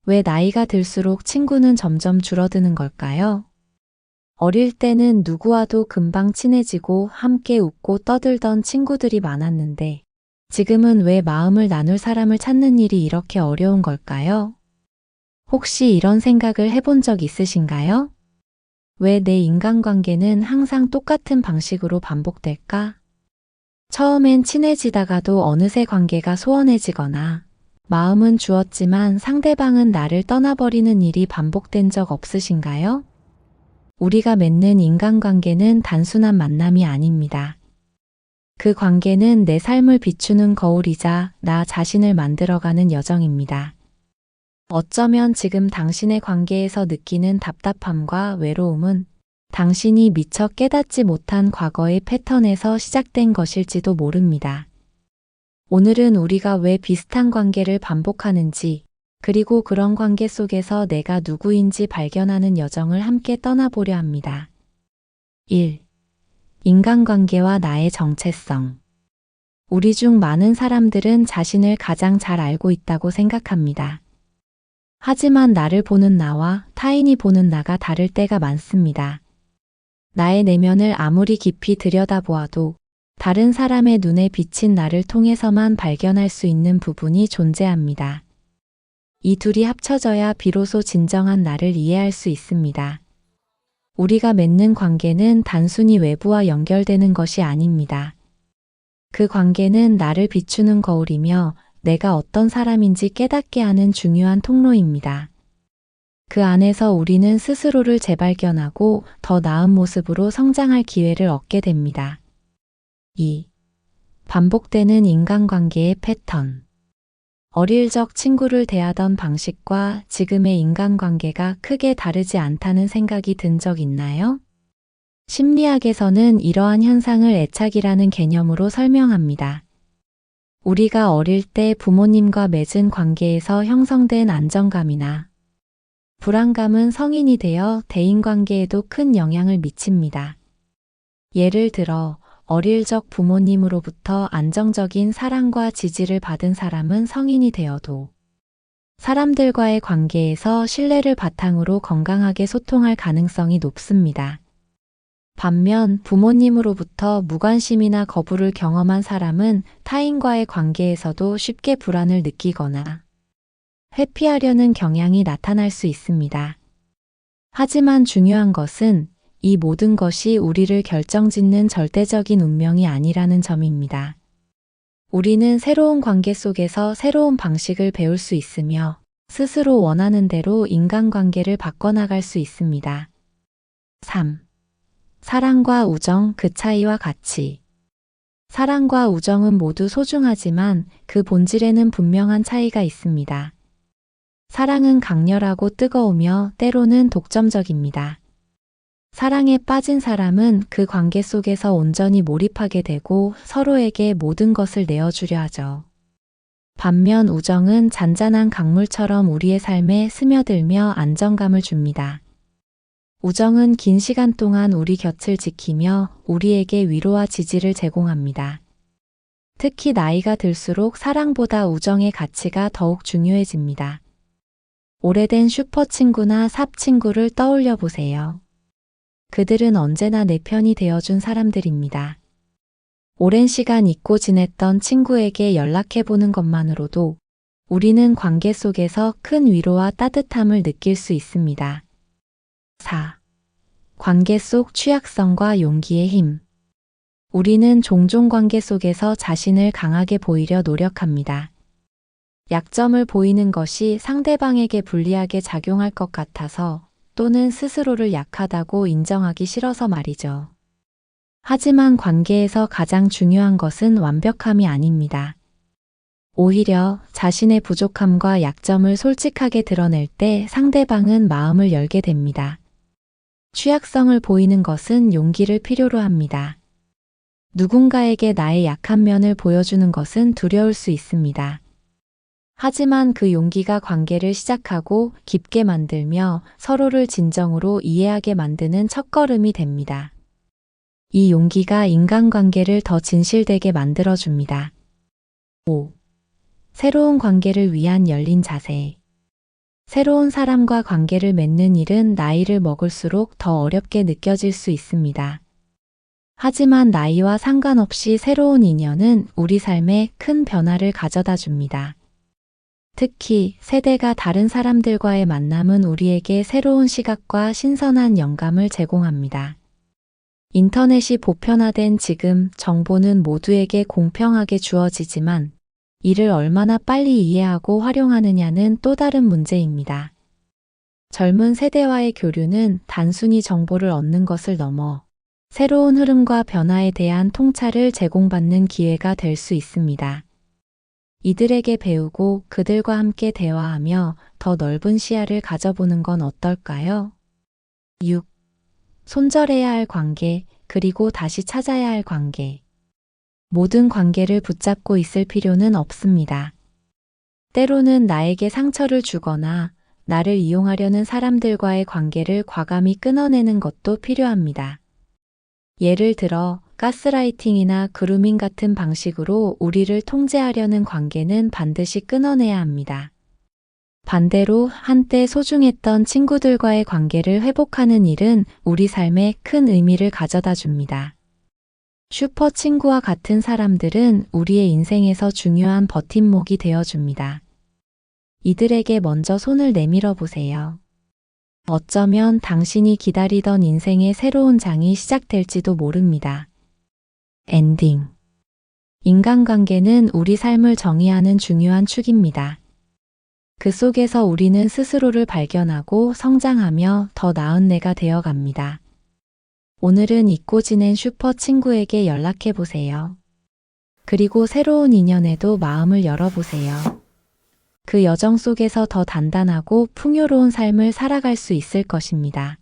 왜 나이가 들수록 친구는 점점 줄어드는 걸까요? 어릴 때는 누구와도 금방 친해지고 함께 웃고 떠들던 친구들이 많았는데 지금은 왜 마음을 나눌 사람을 찾는 일이 이렇게 어려운 걸까요? 혹시 이런 생각을 해본 적 있으신가요? 왜 내 인간관계는 항상 똑같은 방식으로 반복될까? 처음엔 친해지다가도 어느새 관계가 소원해지거나 마음은 주었지만 상대방은 나를 떠나버리는 일이 반복된 적 없으신가요? 우리가 맺는 인간관계는 단순한 만남이 아닙니다. 그 관계는 내 삶을 비추는 거울이자 나 자신을 만들어가는 여정입니다. 어쩌면 지금 당신의 관계에서 느끼는 답답함과 외로움은 당신이 미처 깨닫지 못한 과거의 패턴에서 시작된 것일지도 모릅니다. 오늘은 우리가 왜 비슷한 관계를 반복하는지, 그리고 그런 관계 속에서 내가 누구인지 발견하는 여정을 함께 떠나보려 합니다. 1. 인간관계와 나의 정체성. 우리 중 많은 사람들은 자신을 가장 잘 알고 있다고 생각합니다. 하지만 나를 보는 나와 타인이 보는 나가 다를 때가 많습니다. 나의 내면을 아무리 깊이 들여다보아도 다른 사람의 눈에 비친 나를 통해서만 발견할 수 있는 부분이 존재합니다. 이 둘이 합쳐져야 비로소 진정한 나를 이해할 수 있습니다. 우리가 맺는 관계는 단순히 외부와 연결되는 것이 아닙니다. 그 관계는 나를 비추는 거울이며 내가 어떤 사람인지 깨닫게 하는 중요한 통로입니다. 그 안에서 우리는 스스로를 재발견하고 더 나은 모습으로 성장할 기회를 얻게 됩니다. 2. 반복되는 인간관계의 패턴. 어릴 적 친구를 대하던 방식과 지금의 인간관계가 크게 다르지 않다는 생각이 든 적 있나요? 심리학에서는 이러한 현상을 애착이라는 개념으로 설명합니다. 우리가 어릴 때 부모님과 맺은 관계에서 형성된 안정감이나 불안감은 성인이 되어 대인관계에도 큰 영향을 미칩니다. 예를 들어 어릴 적 부모님으로부터 안정적인 사랑과 지지를 받은 사람은 성인이 되어도 사람들과의 관계에서 신뢰를 바탕으로 건강하게 소통할 가능성이 높습니다. 반면 부모님으로부터 무관심이나 거부를 경험한 사람은 타인과의 관계에서도 쉽게 불안을 느끼거나 회피하려는 경향이 나타날 수 있습니다. 하지만 중요한 것은 이 모든 것이 우리를 결정짓는 절대적인 운명이 아니라는 점입니다. 우리는 새로운 관계 속에서 새로운 방식을 배울 수 있으며 스스로 원하는 대로 인간관계를 바꿔나갈 수 있습니다. 3. 사랑과 우정, 그 차이와 가치. 사랑과 우정은 모두 소중하지만 그 본질에는 분명한 차이가 있습니다. 사랑은 강렬하고 뜨거우며 때로는 독점적입니다. 사랑에 빠진 사람은 그 관계 속에서 온전히 몰입하게 되고 서로에게 모든 것을 내어주려 하죠. 반면 우정은 잔잔한 강물처럼 우리의 삶에 스며들며 안정감을 줍니다. 우정은 긴 시간 동안 우리 곁을 지키며 우리에게 위로와 지지를 제공합니다. 특히 나이가 들수록 사랑보다 우정의 가치가 더욱 중요해집니다. 오래된 슈퍼친구나 삽친구를 떠올려 보세요. 그들은 언제나 내 편이 되어준 사람들입니다. 오랜 시간 잊고 지냈던 친구에게 연락해보는 것만으로도 우리는 관계 속에서 큰 위로와 따뜻함을 느낄 수 있습니다. 4. 관계 속 취약성과 용기의 힘. 우리는 종종 관계 속에서 자신을 강하게 보이려 노력합니다. 약점을 보이는 것이 상대방에게 불리하게 작용할 것 같아서 또는 스스로를 약하다고 인정하기 싫어서 말이죠. 하지만 관계에서 가장 중요한 것은 완벽함이 아닙니다. 오히려 자신의 부족함과 약점을 솔직하게 드러낼 때 상대방은 마음을 열게 됩니다. 취약성을 보이는 것은 용기를 필요로 합니다. 누군가에게 나의 약한 면을 보여주는 것은 두려울 수 있습니다. 하지만 그 용기가 관계를 시작하고 깊게 만들며 서로를 진정으로 이해하게 만드는 첫걸음이 됩니다. 이 용기가 인간관계를 더 진실되게 만들어줍니다. 5. 새로운 관계를 위한 열린 자세. 새로운 사람과 관계를 맺는 일은 나이를 먹을수록 더 어렵게 느껴질 수 있습니다. 하지만 나이와 상관없이 새로운 인연은 우리 삶에 큰 변화를 가져다 줍니다. 특히 세대가 다른 사람들과의 만남은 우리에게 새로운 시각과 신선한 영감을 제공합니다. 인터넷이 보편화된 지금 정보는 모두에게 공평하게 주어지지만 이를 얼마나 빨리 이해하고 활용하느냐는 또 다른 문제입니다. 젊은 세대와의 교류는 단순히 정보를 얻는 것을 넘어 새로운 흐름과 변화에 대한 통찰을 제공받는 기회가 될 수 있습니다. 이들에게 배우고 그들과 함께 대화하며 더 넓은 시야를 가져보는 건 어떨까요? 6. 손절해야 할 관계, 그리고 다시 찾아야 할 관계. 모든 관계를 붙잡고 있을 필요는 없습니다. 때로는 나에게 상처를 주거나 나를 이용하려는 사람들과의 관계를 과감히 끊어내는 것도 필요합니다. 예를 들어 가스라이팅이나 그루밍 같은 방식으로 우리를 통제하려는 관계는 반드시 끊어내야 합니다. 반대로 한때 소중했던 친구들과의 관계를 회복하는 일은 우리 삶에 큰 의미를 가져다 줍니다. 슈퍼 친구와 같은 사람들은 우리의 인생에서 중요한 버팀목이 되어줍니다. 이들에게 먼저 손을 내밀어 보세요. 어쩌면 당신이 기다리던 인생의 새로운 장이 시작될지도 모릅니다. 엔딩. 인간관계는 우리 삶을 정의하는 중요한 축입니다. 그 속에서 우리는 스스로를 발견하고 성장하며 더 나은 내가 되어갑니다. 오늘은 잊고 지낸 슈퍼 친구에게 연락해 보세요. 그리고 새로운 인연에도 마음을 열어보세요. 그 여정 속에서 더 단단하고 풍요로운 삶을 살아갈 수 있을 것입니다.